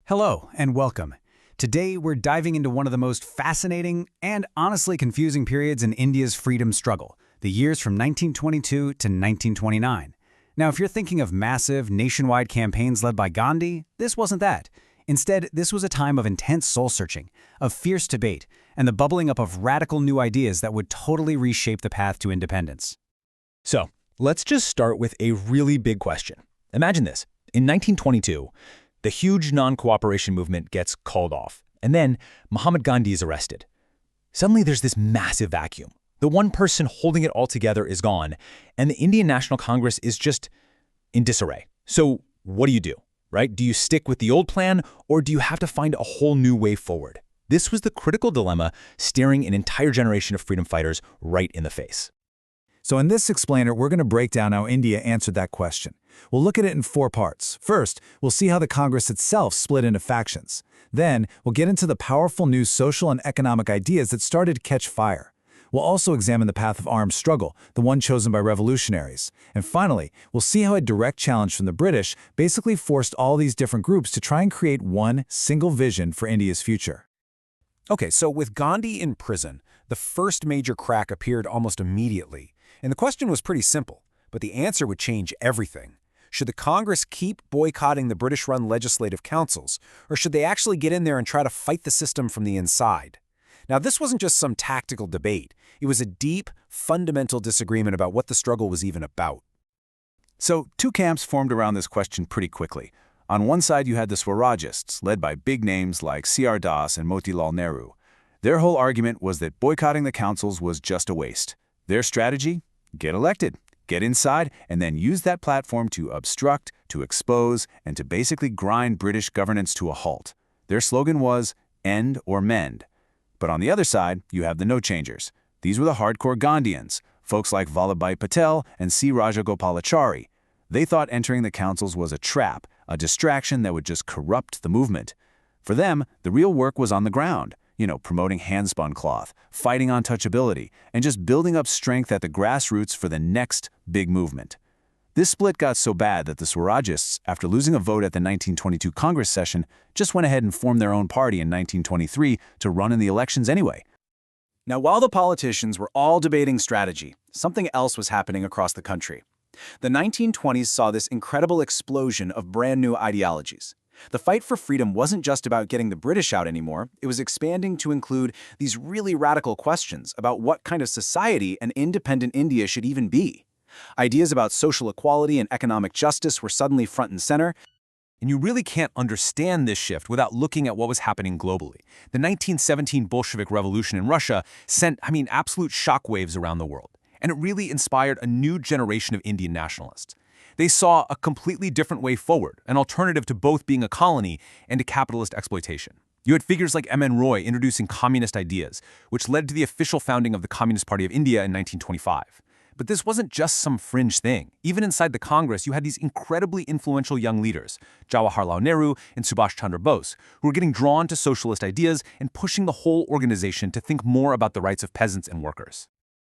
Hello and welcome. Today we're diving into one of the most fascinating and honestly confusing periods in India's freedom struggle, the years from 1922 to 1929. Now, if you're thinking of massive, nationwide campaigns led by Gandhi, this wasn't that. Instead, this was a time of intense soul-searching, of fierce debate, and the bubbling up of radical new ideas that would totally reshape the path to independence. So, let's just start with a really big question. Imagine this. In 1922, the huge non-cooperation movement gets called off, and then Mahatma Gandhi is arrested. Suddenly there's this massive vacuum. The one person holding it all together is gone, and the Indian National Congress is just in disarray. So what do? Right? Do you stick with the old plan, or do you have to find a whole new way forward? This was the critical dilemma staring an entire generation of freedom fighters right in the face. So in this explainer, we're going to break down how India answered that question. We'll look at it in 4 parts. First, we'll see how the Congress itself split into factions. Then, we'll get into the powerful new social and economic ideas that started to catch fire. We'll also examine the path of armed struggle, the one chosen by revolutionaries. And finally, we'll see how a direct challenge from the British basically forced all these different groups to try and create one single vision for India's future. Okay, so with Gandhi in prison, the first major crack appeared almost immediately. And the question was pretty simple, but the answer would change everything. Should the Congress keep boycotting the British-run legislative councils, or should they actually get in there and try to fight the system from the inside? Now, this wasn't just some tactical debate. It was a deep, fundamental disagreement about what the struggle was even about. So, 2 camps formed around this question pretty quickly. On one side, you had the Swarajists, led by big names like C.R. Das and Motilal Nehru. Their whole argument was that boycotting the councils was just a waste. Their strategy? Get elected. Get inside, and then use that platform to obstruct, to expose, and to basically grind British governance to a halt. Their slogan was, end or mend. But on the other side, you have the no-changers. These were the hardcore Gandhians, folks like Vallabhbhai Patel and C. Rajagopalachari. They thought entering the councils was a trap, a distraction that would just corrupt the movement. For them, the real work was on the ground. Promoting handspun cloth, fighting untouchability, and just building up strength at the grassroots for the next big movement. This split got so bad that the Swarajists, after losing a vote at the 1922 Congress session, just went ahead and formed their own party in 1923 to run in the elections anyway. Now, while the politicians were all debating strategy, something else was happening across the country. The 1920s saw this incredible explosion of brand new ideologies. The fight for freedom wasn't just about getting the British out anymore, it was expanding to include these really radical questions about what kind of society an independent India should even be. Ideas about social equality and economic justice were suddenly front and center. And you really can't understand this shift without looking at what was happening globally. The 1917 Bolshevik Revolution in Russia sent, absolute shockwaves around the world. And it really inspired a new generation of Indian nationalists. They saw a completely different way forward, an alternative to both being a colony and to capitalist exploitation. You had figures like M.N. Roy introducing communist ideas, which led to the official founding of the Communist Party of India in 1925. But this wasn't just some fringe thing. Even inside the Congress, you had these incredibly influential young leaders, Jawaharlal Nehru and Subhash Chandra Bose, who were getting drawn to socialist ideas and pushing the whole organization to think more about the rights of peasants and workers.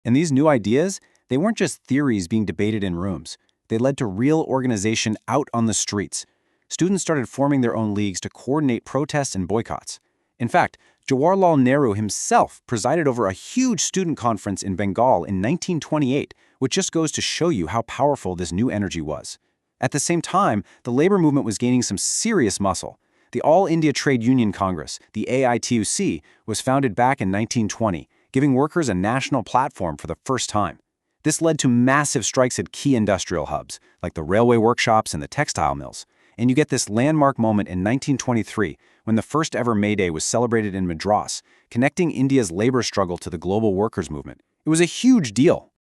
And these new ideas, they weren't just theories being debated in rooms. They led to real organization out on the streets. Students started forming their own leagues to coordinate protests and boycotts. In fact, Jawaharlal Nehru himself presided over a huge student conference in Bengal in 1928, which just goes to show you how powerful this new energy was. At the same time, the labor movement was gaining some serious muscle. The All India Trade Union Congress, the AITUC, was founded back in 1920, giving workers a national platform for the first time. This led to massive strikes at key industrial hubs, like the railway workshops and the textile mills. And you get this landmark moment in 1923, when the first ever May Day was celebrated in Madras, connecting India's labor struggle to the global workers' movement. It was a huge deal.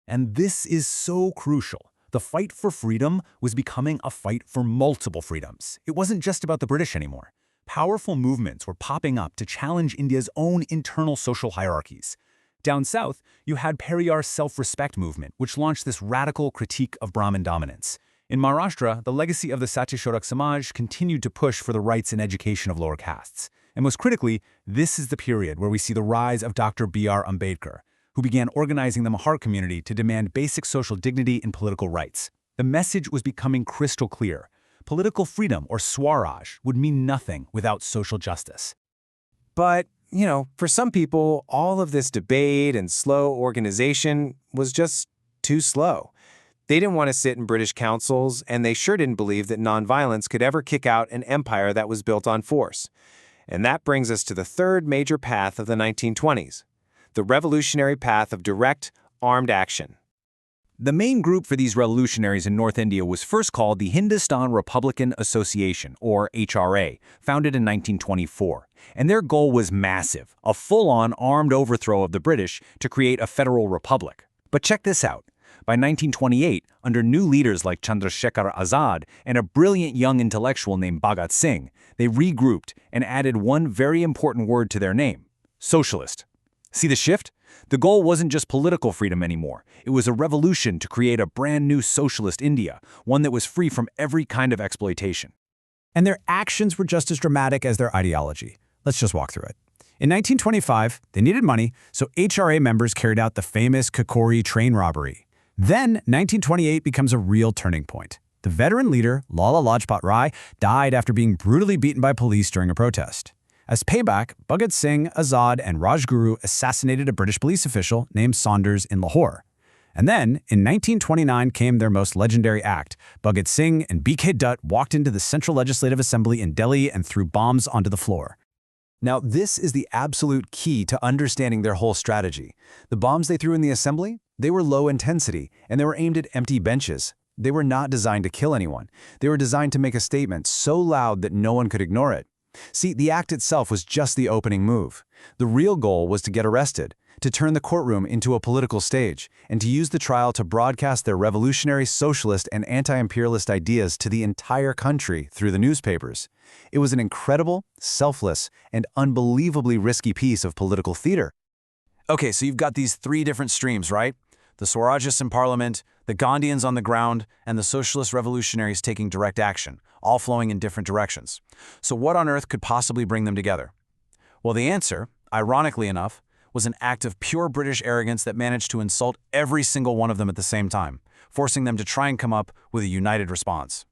And this is so crucial. The fight for freedom was becoming a fight for multiple freedoms. It wasn't just about the British anymore. Powerful movements were popping up to challenge India's own internal social hierarchies. Down south, you had Periyar's self-respect movement, which launched this radical critique of Brahmin dominance. In Maharashtra, the legacy of the Satyashodak Samaj continued to push for the rights and education of lower castes. And most critically, this is the period where we see the rise of Dr. B.R. Ambedkar, who began organizing the Mahar community to demand basic social dignity and political rights. The message was becoming crystal clear. Political freedom, or Swaraj, would mean nothing without social justice. But, for some people, all of this debate and slow organization was just too slow. They didn't want to sit in British councils, and they sure didn't believe that nonviolence could ever kick out an empire that was built on force. And that brings us to the third major path of the 1920s, the revolutionary path of direct, armed action. The main group for these revolutionaries in North India was first called the Hindustan Republican Association, or HRA, founded in 1924. And their goal was massive, a full-on armed overthrow of the British to create a federal republic. But check this out. By 1928, under new leaders like Chandrashekhar Azad and a brilliant young intellectual named Bhagat Singh, they regrouped and added one very important word to their name: socialist. See the shift? The goal wasn't just political freedom anymore. It was a revolution to create a brand new socialist India, one that was free from every kind of exploitation. And their actions were just as dramatic as their ideology. Let's just walk through it. In 1925, they needed money, so HRA members carried out the famous Kakori train robbery. Then, 1928 becomes a real turning point. The veteran leader, Lala Lajpat Rai, died after being brutally beaten by police during a protest. As payback, Bhagat Singh, Azad, and Rajguru assassinated a British police official named Saunders in Lahore. And then, in 1929 came their most legendary act. Bhagat Singh and B.K. Dutt walked into the Central Legislative Assembly in Delhi and threw bombs onto the floor. Now, this is the absolute key to understanding their whole strategy. The bombs they threw in the assembly, they were low intensity, and they were aimed at empty benches. They were not designed to kill anyone. They were designed to make a statement so loud that no one could ignore it. See, the act itself was just the opening move. The real goal was to get arrested, to turn the courtroom into a political stage, and to use the trial to broadcast their revolutionary socialist and anti-imperialist ideas to the entire country through the newspapers. It was an incredible, selfless, and unbelievably risky piece of political theater. Okay, so you've got these three different streams, right? The Swarajists in parliament, the Gandhians on the ground, and the socialist revolutionaries taking direct action, all flowing in different directions. So what on earth could possibly bring them together? Well, the answer, ironically enough, was an act of pure British arrogance that managed to insult every single one of them at the same time, forcing them to try and come up with a united response.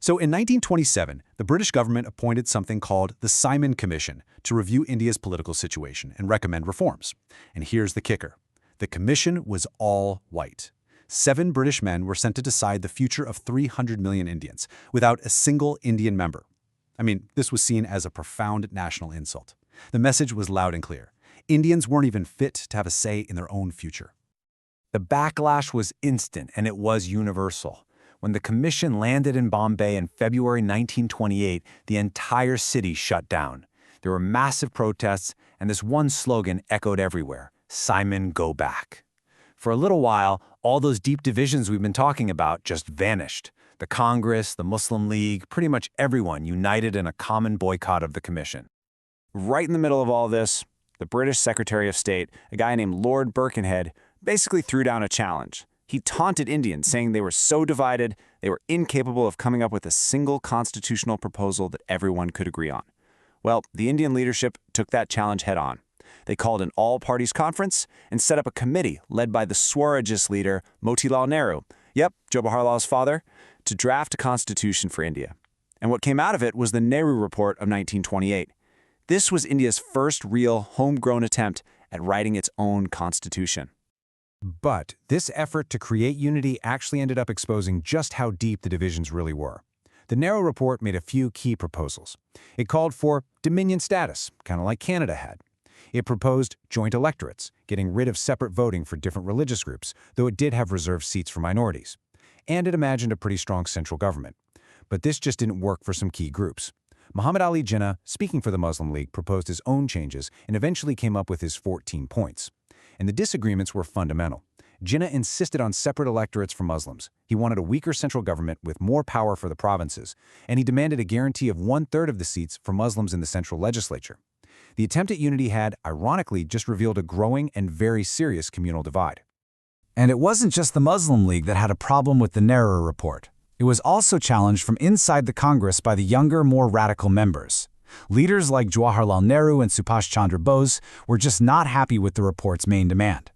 So in 1927, the British government appointed something called the Simon Commission to review India's political situation and recommend reforms. And here's the kicker. The commission was all white. 7 British men were sent to decide the future of 300 million Indians, without a single Indian member. I mean, this was seen as a profound national insult. The message was loud and clear. Indians weren't even fit to have a say in their own future. The backlash was instant, and it was universal. When the commission landed in Bombay in February 1928, the entire city shut down. There were massive protests, and this one slogan echoed everywhere: Simon, go back. For a little while, all those deep divisions we've been talking about just vanished. The Congress, the Muslim League, pretty much everyone united in a common boycott of the commission. Right in the middle of all this, the British Secretary of State, a guy named Lord Birkenhead, basically threw down a challenge. He taunted Indians, saying they were so divided, they were incapable of coming up with a single constitutional proposal that everyone could agree on. Well, the Indian leadership took that challenge head on. They called an all-parties conference and set up a committee led by the Swarajist leader, Motilal Nehru, yep, Jawaharlal's father, to draft a constitution for India. And what came out of it was the Nehru Report of 1928. This was India's first real homegrown attempt at writing its own constitution. But this effort to create unity actually ended up exposing just how deep the divisions really were. The Nehru Report made a few key proposals. It called for dominion status, kind of like Canada had. It proposed joint electorates, getting rid of separate voting for different religious groups, though it did have reserved seats for minorities. And it imagined a pretty strong central government. But this just didn't work for some key groups. Muhammad Ali Jinnah, speaking for the Muslim League, proposed his own changes and eventually came up with his 14 points. And the disagreements were fundamental. Jinnah insisted on separate electorates for Muslims. He wanted a weaker central government with more power for the provinces, and he demanded a guarantee of 1/3 of the seats for Muslims in the central legislature. The attempt at unity had, ironically, just revealed a growing and very serious communal divide. And it wasn't just the Muslim League that had a problem with the Nehru Report. It was also challenged from inside the Congress by the younger, more radical members. Leaders like Jawaharlal Nehru and Subhash Chandra Bose were just not happy with the report's main demand.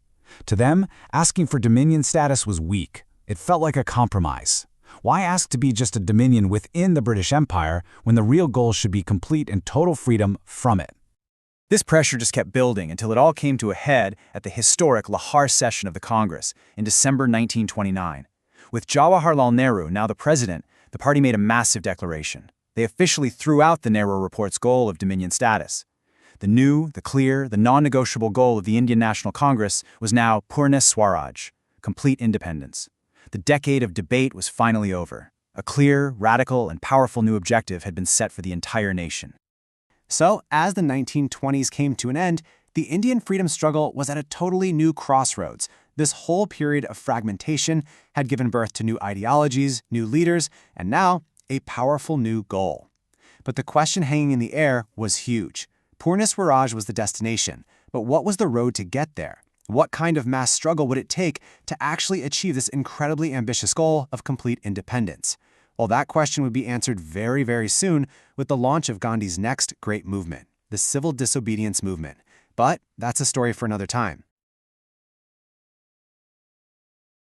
To them, asking for dominion status was weak. It felt like a compromise. Why ask to be just a dominion within the British Empire when the real goal should be complete and total freedom from it? This pressure just kept building until it all came to a head at the historic Lahore session of the Congress in December 1929. With Jawaharlal Nehru now the president, the party made a massive declaration. They officially threw out the Nehru Report's goal of dominion status. The new, the clear, the non-negotiable goal of the Indian National Congress was now Purna Swaraj, complete independence. The decade of debate was finally over. A clear, radical, and powerful new objective had been set for the entire nation. So, as the 1920s came to an end, the Indian freedom struggle was at a totally new crossroads. This whole period of fragmentation had given birth to new ideologies, new leaders, and now a powerful new goal. But the question hanging in the air was huge. Purna Swaraj was the destination, but what was the road to get there? What kind of mass struggle would it take to actually achieve this incredibly ambitious goal of complete independence? Well, that question would be answered very, very soon with the launch of Gandhi's next great movement, the civil disobedience movement. But that's a story for another time.